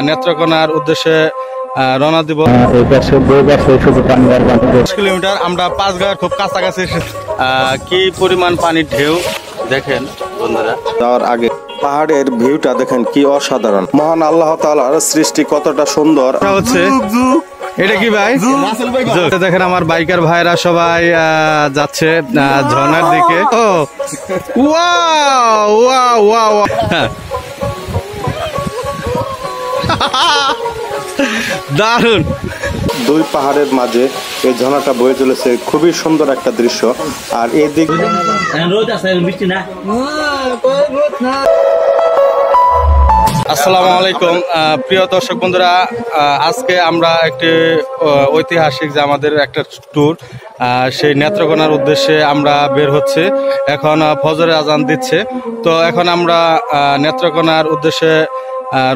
নেত্রকোনার উদ্দেশ্যে রওনা দিব। 20 কিলোমিটার আমরা পাঁচগাঁয়ের খুব কাছাকাছি। কি পরিমাণ পানির ঢেউ দেখেন বন্ধুরা। যাওয়ার আগে পাহাড়ের ভিউটা দেখেন কি অসাধারণ। মহান আল্লাহ তাআলার সৃষ্টি কতটা সুন্দর হচ্ছে। এটা কি ভাই? দেখেন আমার বাইকার ভাইরা সবাই যাচ্ছে ঝর্ণার দিকে। ও ওয়াও ওয়াও ওয়াও, দারুন। দুই পাহাড়ের মাঝে এই ঝর্ণাটা বয়ে চলেছে, খুবই সুন্দর একটা দৃশ্য। আর এদিক আসসালামু আলাইকুম প্রিয় দর্শক বন্ধুরা, আজকে আমরা একটি ঐতিহাসিক যে আমাদের একটা ট্যুর, সেই নেত্রকোনার উদ্দেশ্যে আমরা বের হচ্ছে। এখন ফজরের আজান দিচ্ছে, তো এখন আমরা নেত্রকোনার উদ্দেশ্যে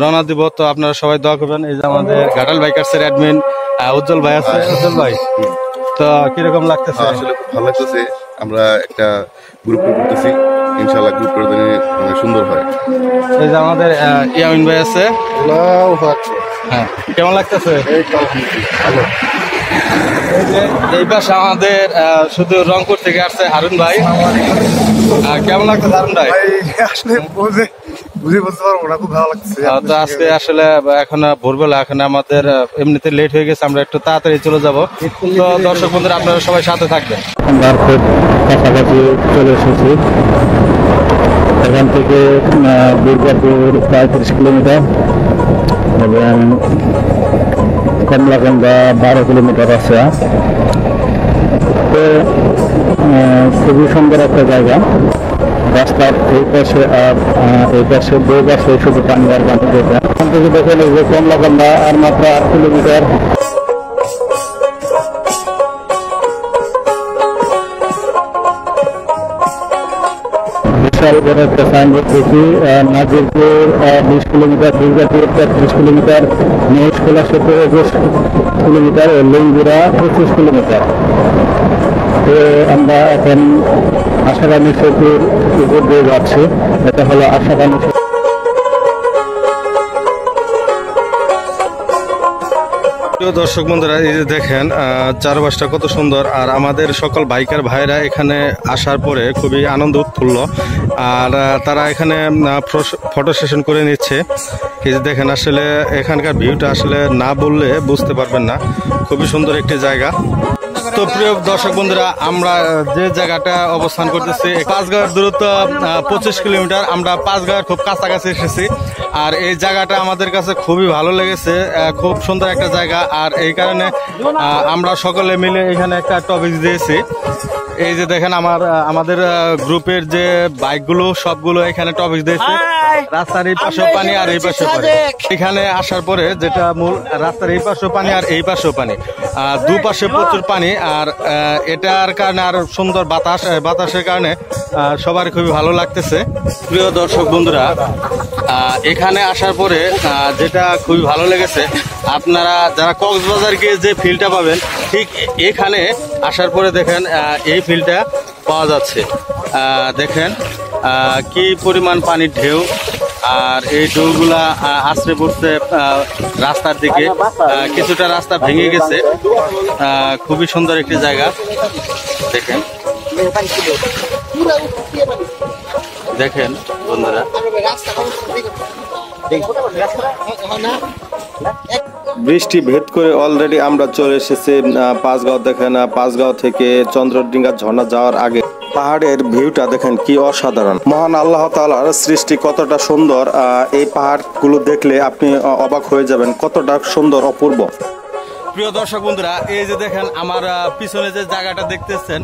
রওনা দিব। তো আপনারা সবাই দোয়া করবেন। এই যে আমাদের ঘাটাল বাইকার্সের অ্যাডমিন উজ্জ্বল ভাই আছে। উজ্জ্বল ভাই, তো কিরকম লাগতেছে? আসলে খুব ভালো লাগতেছে। আমরা একটা গ্রুপ করতেছি, ইনশাআল্লাহ গ্রুপ করে সুন্দর হয়। এই যে আমাদের ইয়ামিন ভাই আছে। হ্যাঁ, কেমন লাগতেছে? এই পাশে আমাদের শুধু রংপুর থেকে আসছে হারুন ভাই। কেমন লাগতেছে হারুন ভাই? আসলে বুঝে বলতে পারবো না, খুব ভালো লাগছে। তো আজকে আসলে এখন ভোরবেলা, এখন আমাদের এমনিতে লেট হয়ে গেছে, আমরা একটু তাড়াতাড়ি চলে যাব। তো দর্শক বন্ধুরা আপনারা সবাই সাথে থাকবেন। আমরা খুব কাছাকাছি চলে এসেছি। এখান থেকে দুর্গাপুর প্রায় 30 কিলোমিটার এবং কমলাকান্দা 12 কিলোমিটার আছে। তো খুবই সুন্দর একটা জায়গা। রাস্তার এই পাশে আর এই পাশে দুই পাশে শুধু পানি আর পানি। এখান থেকে দেখে নেব কমলাকান্দা আর মাত্র 8 কিলোমিটার। বিশাল বড় একটা সাইনবোর্ড দেখি। Nazirpur 20 kilometre, Durgapur 30 kilometre, Maheshkhola 21 kilometre ও লুঙ্গিরা 25 কিলোমিটার। তো আমরা এখন আশারানী সেতুর উপর দিয়ে যাচ্ছি। এটা হলো আশারানী সেতু। দর্শক বন্ধুরা, এই যে দেখেন চারপাশটা কত সুন্দর। আর আমাদের সকল বাইকার ভাইরা এখানে আসার পরে খুবই আনন্দ উৎফুল্ল, আর তারা এখানে ফটো সেশন করে নিচ্ছে। এই যে দেখেন, আসলে এখানকার ভিউটা আসলে না বললে বুঝতে পারবেন না। খুবই সুন্দর একটি জায়গা। তো প্রিয় দর্শক বন্ধুরা, আমরা যে জায়গাটা অবস্থান করতেছি, পাঁচগাঁয়ের দূরত্ব 25 কিলোমিটার। আমরা পাঁচগাঁয়ের খুব কাছাকাছি এসেছি, আর এই জায়গাটা আমাদের কাছে খুবই ভালো লেগেছে। খুব সুন্দর একটা জায়গা, আর এই কারণে আমরা সকলে মিলে এখানে একটা টপিক দিয়েছি। এই যে দেখেন আমাদের গ্রুপের যে বাইকগুলো সবগুলো এখানে টপিক দিয়েছে। রাস্তার এই পাশেও পানি আর এই পাশেও পানি। এখানে আসার পরে যেটা মূল, রাস্তার এই পাশেও পানি আর এই পাশেও পানি, দুপাশে প্রচুর পানি। আর এটার কারণে আর সুন্দর বাতাসের কারণে সবার খুবই ভালো লাগতেছে। প্রিয় দর্শক বন্ধুরা, এখানে আসার পরে যেটা খুবই ভালো লেগেছে, আপনারা যারা কক্সবাজার গিয়ে যে ফিলটা পাবেন, ঠিক এখানে আসার পরে দেখেন এই ফিলটা পাওয়া যাচ্ছে। দেখেন কি পরিমাণ পানির ঢেউ, আর এই ঢেউগুলা আশ্রে পড়ছে রাস্তার দিকে। কিছুটা রাস্তা ভেঙে গেছে। খুবই সুন্দর একটি জায়গা। দেখেন দেখেন বন্ধুরা, বৃষ্টি ভেদ করে অলরেডি আমরা চলে এসেছি পাঁচগাঁও। দেখেন পাঁচগাঁও থেকে চন্দ্রডিঙ্গা ঝর্ণা যাওয়ার আগে পাহাড়ের ভিউটা দেখেন কি অসাধারণ। মহান আল্লাহ তাআলার সৃষ্টি কতটা সুন্দর। এই পাহাড়গুলো দেখলে আপনি অবাক হয়ে যাবেন, কতটা সুন্দর, অপূর্ব। প্রিয় দর্শক বন্ধুরা, এই যে দেখেন আমার পিছনে যে জায়গাটা দেখতেছেন,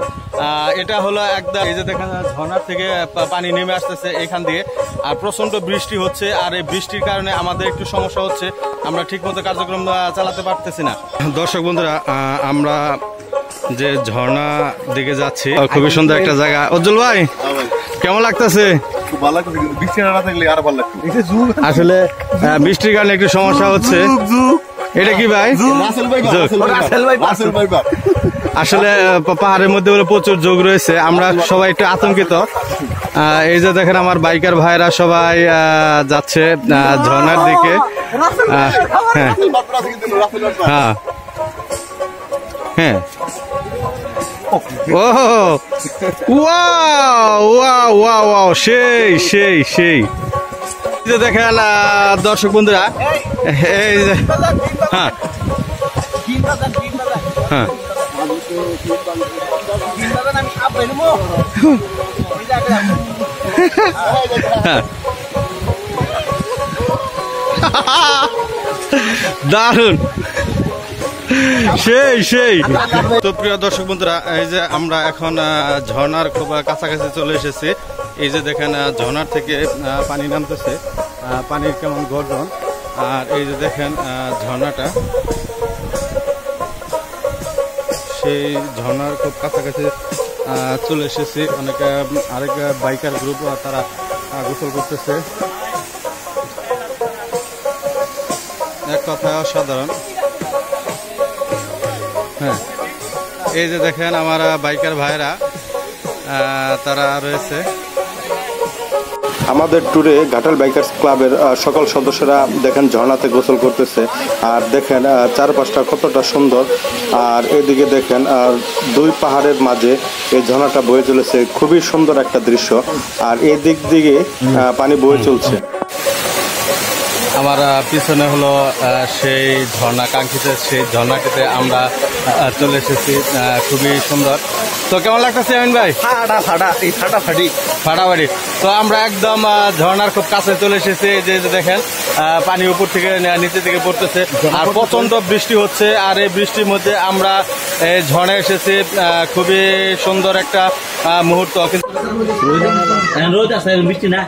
এটা হলো একদম, এই যে দেখেন ঝর্ণার থেকে পানি নেমে আসতেছে এখান দিয়ে। আর প্রচন্ড বৃষ্টি হচ্ছে, আর এই বৃষ্টির কারণে আমাদের একটু সমস্যা হচ্ছে, আমরা ঠিকমতো কার্যক্রম চালাতে পারতেছি না। দর্শক বন্ধুরা, আমরা যে ঝর্ণা দিকে যাচ্ছি, খুবই সুন্দর একটা জায়গা। উজ্জ্বল ভাই, কেমন লাগতেছে? আসলে বৃষ্টির কারণে একটু সমস্যা হচ্ছে। এটা কি ভাই? আসলে পাহাড়ের মধ্যে প্রচুর যোগ রয়েছে, আমরা সবাই একটু আতঙ্কিত। এই যে দেখেন আমার বাইকার ভাইরা সবাই যাচ্ছে ঝর্ণার দিকে। হ্যাঁ হ্যাঁ হ্যাঁ ও ওয়াও ওয়াও ওয়াও ওয়াও সেই সেই সেই যে দেখেন দর্শক বন্ধুরা এই যে হ্যাঁ হ্যাঁ দারুন সেই সেই। তো প্রিয় দর্শক বন্ধুরা এই যে আমরা এখন ঝর্ণার খুব কাছাকাছি চলে এসেছি। এই যে দেখেন ঝর্ণার থেকে পানি নামতেছে, পানির কেমন গর্জন। আর এই যে দেখেন ঝর্ণাটা, সেই ঝর্ণার খুব কাছাকাছি চলে এসেছি। অনেক আরেক বাইকার গ্রুপ তারা গোসল করতেছে। এক কথায় অসাধারণ। হ্যাঁ এই যে দেখেন আমার বাইকার ভাইরা তারা রয়েছে। আমাদের ট্যুরে ঘাটাল বাইকার্স ক্লাবের সকল সদস্যরা দেখেন ঝর্ণাতে গোসল করতেছে। আর দেখেন চারপাশটা কতটা সুন্দর। আর এদিকে দেখেন দুই পাহাড়ের মাঝে এই ঝর্ণাটা বয়ে চলেছে, খুবই সুন্দর একটা দৃশ্য। আর এই দিক দিকে পানি বয়ে চলছে। আমার পিছনে হলো সেই ঝর্ণা, কাঙ্ক্ষিত সেই ঝর্ণাটিতে আমরা চলে এসেছি। খুবই সুন্দর। তো কেমন লাগতেছে আমিন ভাই? ফাটাফাটি। তো আমরা একদম ঝর্ণার খুব কাছে চলে এসেছি। যে দেখেন পানি উপর থেকে নিচে থেকে পড়তেছে, আর প্রচন্ড বৃষ্টি হচ্ছে। আর এই বৃষ্টির মধ্যে আমরা ঝর্ণা এসেছি। খুবই সুন্দর একটা মুহূর্ত। কিন্তু রোদ আছে, বৃষ্টি না।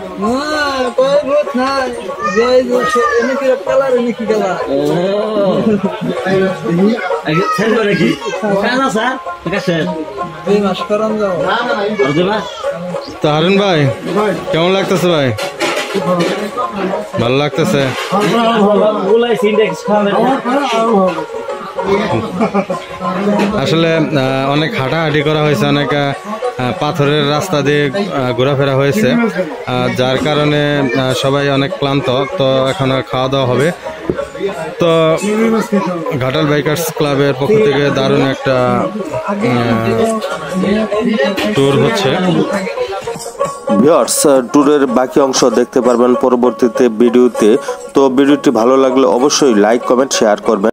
তো হারুন ভাই কেমন লাগতেছে ভাই? ভালো লাগতেছে। আসলে অনেক হাঁটাহাঁটি করা হয়েছে, অনেক পাথরের রাস্তা দিয়ে ঘোরাফেরা হয়েছে, যার কারণে সবাই অনেক ক্লান্ত। তো এখন খাওয়া দাওয়া হবে। তো ঘাটাল বাইকার্স ক্লাবের পক্ষ থেকে দারুণ একটা ট্যুর হচ্ছে। ভিউয়ার্স, ট্যুরের বাকি অংশ দেখতে পারবেন পরবর্তীতে ভিডিওতে। তো ভিডিওটি ভালো লাগলে অবশ্যই লাইক, কমেন্ট, শেয়ার করবেন।